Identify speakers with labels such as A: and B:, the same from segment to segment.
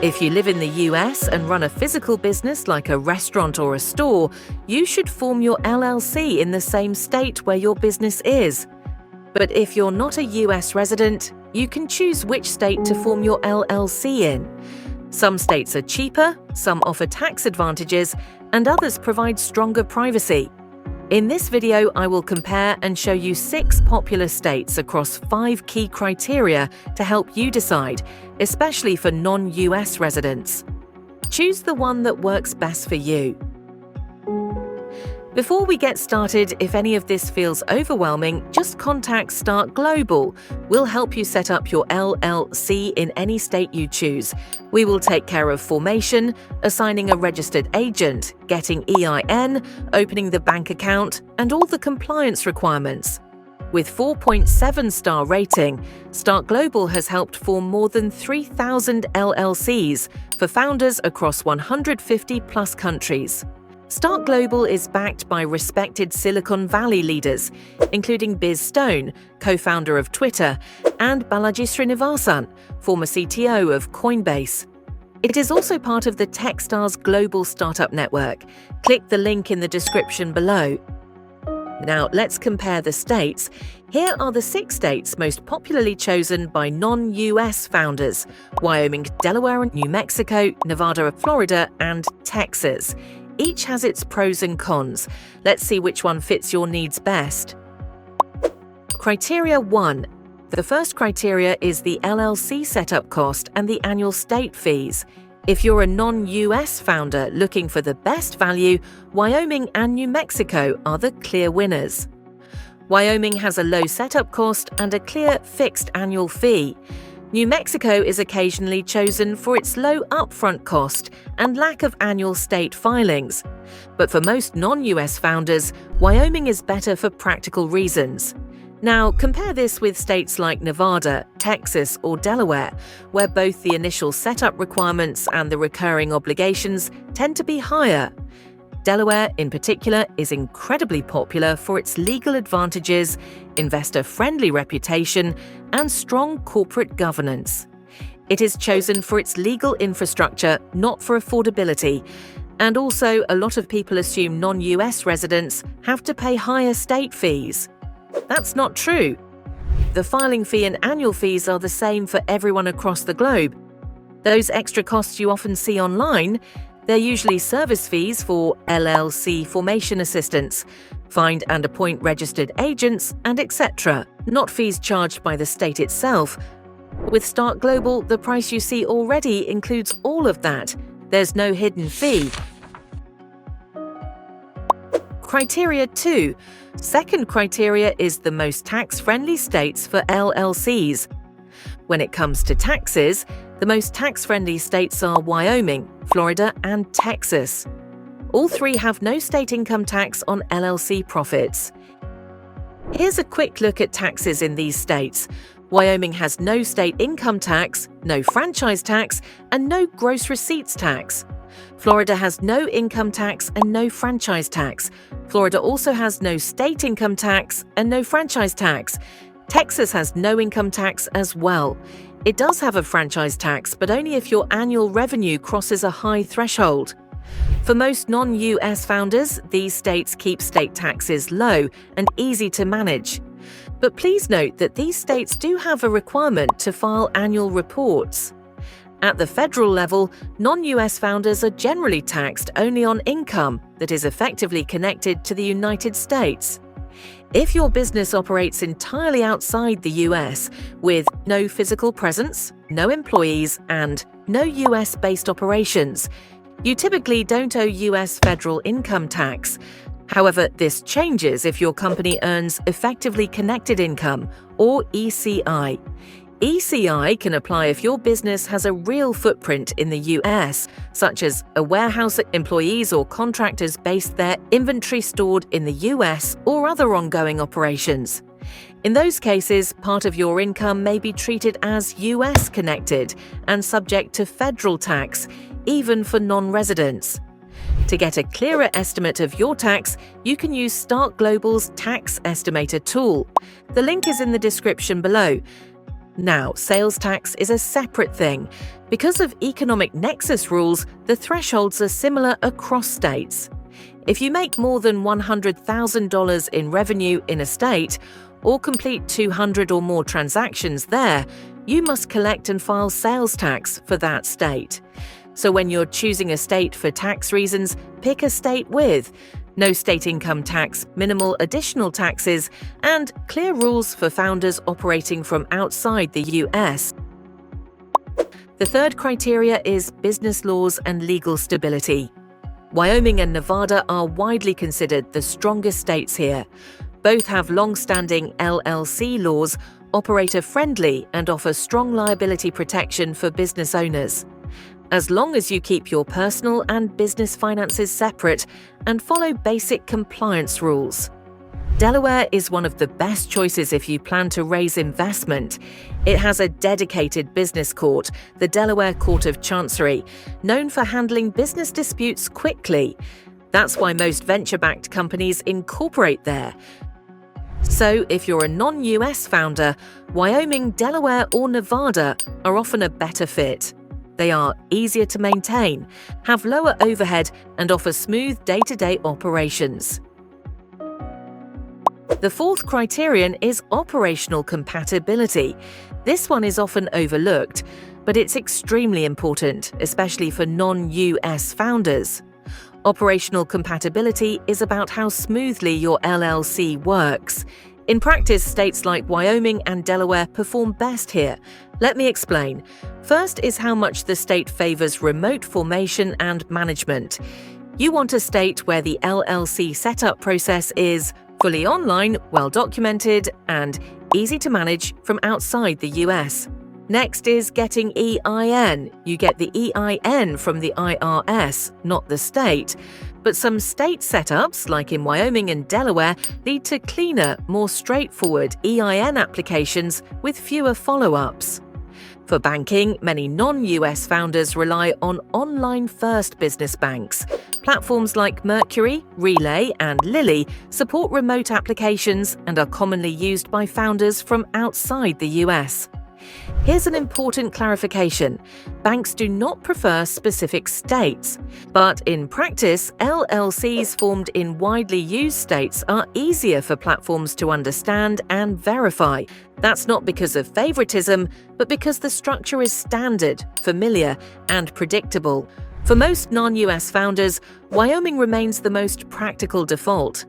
A: If you live in the US and run a physical business like a restaurant or a store, you should form your LLC in the same state where your business is. But if you're not a US resident, you can choose which state to form your LLC in. Some states are cheaper, some offer tax advantages, and others provide stronger privacy. In this video, I will compare and show you 6 popular states across 5 key criteria to help you decide, especially for non-US residents. Choose the one that works best for you. Before we get started, if any of this feels overwhelming, just contact StartGlobal. We'll help you set up your LLC in any state you choose. We will take care of formation, assigning a registered agent, getting EIN, opening the bank account, and all the compliance requirements. With 4.7-star rating, StartGlobal has helped form more than 3,000 LLCs for founders across 150-plus countries. StartGlobal is backed by respected Silicon Valley leaders, including Biz Stone, co-founder of Twitter, and Balaji Srinivasan, former CTO of Coinbase. It is also part of the Techstars Global Startup Network. Click the link in the description below. Now, let's compare the states. Here are the 6 states most popularly chosen by non-US founders: Wyoming, Delaware, New Mexico, Nevada, Florida, and Texas. Each has its pros and cons. Let's see which one fits your needs best. Criteria 1. The first criteria is the LLC setup cost and the annual state fees. If you're a non-US founder looking for the best value, Wyoming and New Mexico are the clear winners. Wyoming has a low setup cost and a clear fixed annual fee. New Mexico is occasionally chosen for its low upfront cost and lack of annual state filings. But for most non-US founders, Wyoming is better for practical reasons. Now, compare this with states like Nevada, Texas, or Delaware, where both the initial setup requirements and the recurring obligations tend to be higher. Delaware, in particular, is incredibly popular for its legal advantages, investor-friendly reputation, and strong corporate governance. It is chosen for its legal infrastructure, not for affordability. And also, a lot of people assume non-US residents have to pay higher state fees. That's not true. The filing fee and annual fees are the same for everyone across the globe. Those extra costs you often see online, they're usually service fees for LLC formation assistance, find and appoint registered agents, and etc., not fees charged by the state itself. With StartGlobal, the price you see already includes all of that. There's no hidden fee. Criteria 2. Second criteria is the most tax-friendly states for LLCs. When it comes to taxes, the most tax-friendly states are Wyoming, Florida, and Texas. All 3 have no state income tax on LLC profits. Here's a quick look at taxes in these states. Wyoming has no state income tax, no franchise tax, and no gross receipts tax. Florida has no income tax and no franchise tax. Florida also has no state income tax and no franchise tax. Texas has no income tax as well. It does have a franchise tax, but only if your annual revenue crosses a high threshold. For most non-US founders, these states keep state taxes low and easy to manage. But please note that these states do have a requirement to file annual reports. At the federal level, non-US founders are generally taxed only on income that is effectively connected to the United States. If your business operates entirely outside the US, with no physical presence, no employees, and no US-based operations, you typically don't owe US federal income tax. However, this changes if your company earns effectively connected income, or ECI. ECI can apply if your business has a real footprint in the US, such as a warehouse, employees or contractors based there, inventory stored in the US, or other ongoing operations. In those cases, part of your income may be treated as US connected and subject to federal tax, even for non-residents. To get a clearer estimate of your tax, you can use StartGlobal's Tax Estimator tool. The link is in the description below. Now, sales tax is a separate thing. Because of economic nexus rules, the thresholds are similar across states. If you make more than $100,000 in revenue in a state, or complete 200 or more transactions there, you must collect and file sales tax for that state. So when you're choosing a state for tax reasons, pick a state with no state income tax, minimal additional taxes, and clear rules for founders operating from outside the US. The third criteria is business laws and legal stability. Wyoming and Nevada are widely considered the strongest states here. Both have long-standing LLC laws, operator-friendly, and offer strong liability protection for business owners. As long as you keep your personal and business finances separate and follow basic compliance rules. Delaware is one of the best choices if you plan to raise investment. It has a dedicated business court, the Delaware Court of Chancery, known for handling business disputes quickly. That's why most venture-backed companies incorporate there. So if you're a non-US founder, Wyoming, Delaware, or Nevada are often a better fit. They are easier to maintain, have lower overhead, and offer smooth day-to-day operations. The fourth criterion is operational compatibility. This one is often overlooked, but it's extremely important, especially for non-US founders. Operational compatibility is about how smoothly your LLC works. In practice, states like Wyoming and Delaware perform best here. Let me explain. First is how much the state favors remote formation and management. You want a state where the LLC setup process is fully online, well-documented, and easy to manage from outside the US. Next is getting EIN. You get the EIN from the IRS, not the state. But some state setups, like in Wyoming and Delaware, lead to cleaner, more straightforward EIN applications with fewer follow-ups. For banking, many non-US founders rely on online-first business banks. Platforms like Mercury, Relay, and Lily support remote applications and are commonly used by founders from outside the US. Here's an important clarification. Banks do not prefer specific states, but in practice, LLCs formed in widely used states are easier for platforms to understand and verify. That's not because of favoritism, but because the structure is standard, familiar, and predictable. For most non-US founders, Wyoming remains the most practical default.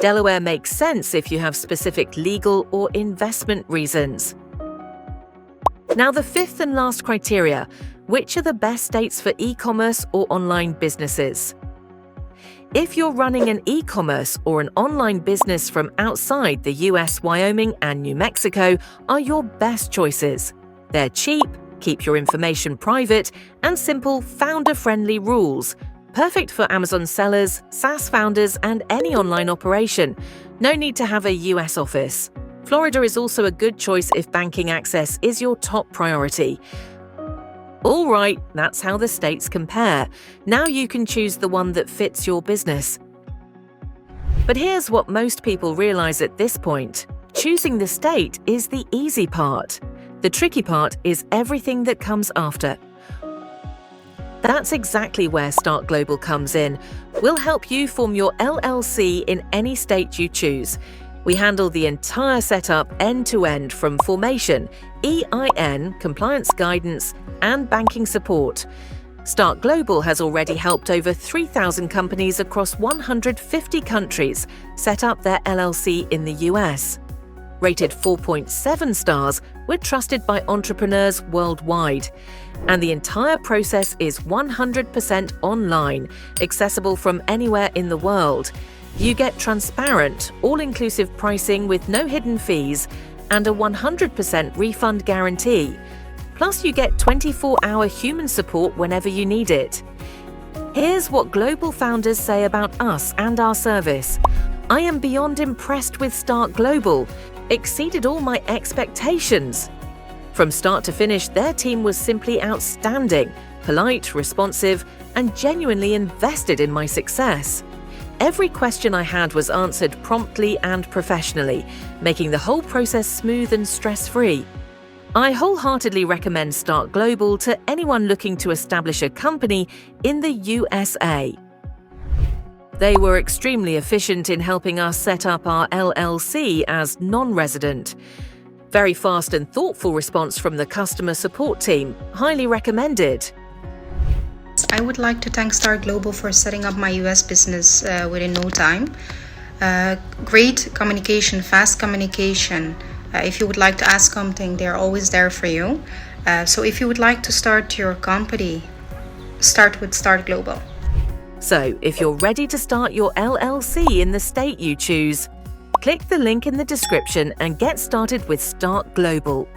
A: Delaware makes sense if you have specific legal or investment reasons. Now, the fifth and last criteria: which are the best states for e-commerce or online businesses? If you're running an e-commerce or an online business from outside the US, Wyoming and New Mexico are your best choices. They're cheap, keep your information private, and simple, founder-friendly rules. Perfect for Amazon sellers, SaaS founders, and any online operation. No need to have a US office. Florida is also a good choice if banking access is your top priority. All right, that's how the states compare. Now you can choose the one that fits your business. But here's what most people realize at this point. Choosing the state is the easy part. The tricky part is everything that comes after. That's exactly where StartGlobal comes in. We'll help you form your LLC in any state you choose. We handle the entire setup end-to-end from formation, EIN, compliance guidance, and banking support. StartGlobal has already helped over 3,000 companies across 150 countries set up their LLC in the US. Rated 4.7 stars, we're trusted by entrepreneurs worldwide. And the entire process is 100% online, accessible from anywhere in the world. You get transparent, all-inclusive pricing with no hidden fees and a 100% refund guarantee. Plus, you get 24-hour human support whenever you need it. Here's what global founders say about us and our service. I am beyond impressed with StartGlobal. Exceeded all my expectations. From start to finish, their team was simply outstanding, polite, responsive, and genuinely invested in my success. Every question I had was answered promptly and professionally, making the whole process smooth and stress-free. I wholeheartedly recommend StartGlobal to anyone looking to establish a company in the USA. They were extremely efficient in helping us set up our LLC as non-resident. Very fast and thoughtful response from the customer support team. Highly recommended.
B: I would like to thank StartGlobal for setting up my US business within no time. Great communication, fast communication. If you would like to ask something, they're always there for you. So if you would like to start your company, start with StartGlobal.
A: So if you're ready to start your LLC in the state you choose, click the link in the description and get started with StartGlobal.